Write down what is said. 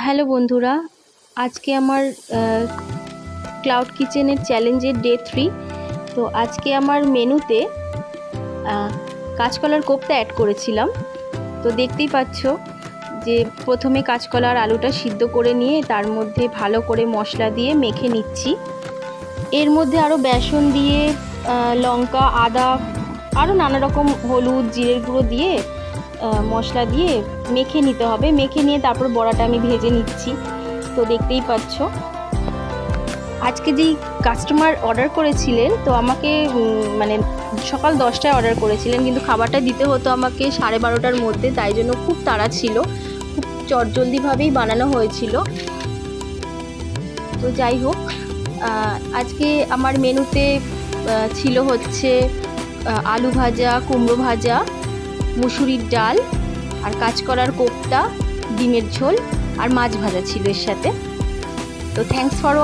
Hello বন্ধুরা, আজকে আমার ক্লাউড কিচেনের চ্যালেঞ্জের ডে 3। তো আজকে আমার মেনুতে কাঁচকলার কোপ্তা অ্যাড করেছিলাম। তো দেখতেই পাচ্ছ যে প্রথমে কাঁচকলার আলুটা সিদ্ধ করে নিয়ে তার মধ্যে ভালো করে মশলা দিয়ে মেখে নিচ্ছি। এর মধ্যে আরও বেসন দিয়ে লঙ্কা, আদা, আরও নানা রকম হলুদ, জিরের গুঁড়ো দিয়ে মশলা দিয়ে মেখে নিতে হবে। মেখে নিয়ে তারপর বড়াটা আমি ভেজে নিচ্ছি। তো দেখতেই পাচ্ছ আজকে যেই কাস্টমার অর্ডার করেছিলেন, তো আমাকে মানে সকাল 10টায় অর্ডার করেছিলেন, কিন্তু খাবারটা দিতে হতো আমাকে 12:30টার মধ্যে। তাই জন্য খুব তাড়া ছিল, খুব চটজলদিভাবেই বানানো হয়েছিল। তো যাই হোক, আজকে আমার মেনুতে ছিল হচ্ছে আলু ভাজা, কুমড়ো ভাজা, মুসুরির ডাল, আর কাঁচকলার কোপ্তা, ডিমের ঝোল আর মাছ ভাজা ছিল এর সাথে। তো থ্যাঙ্কস ফর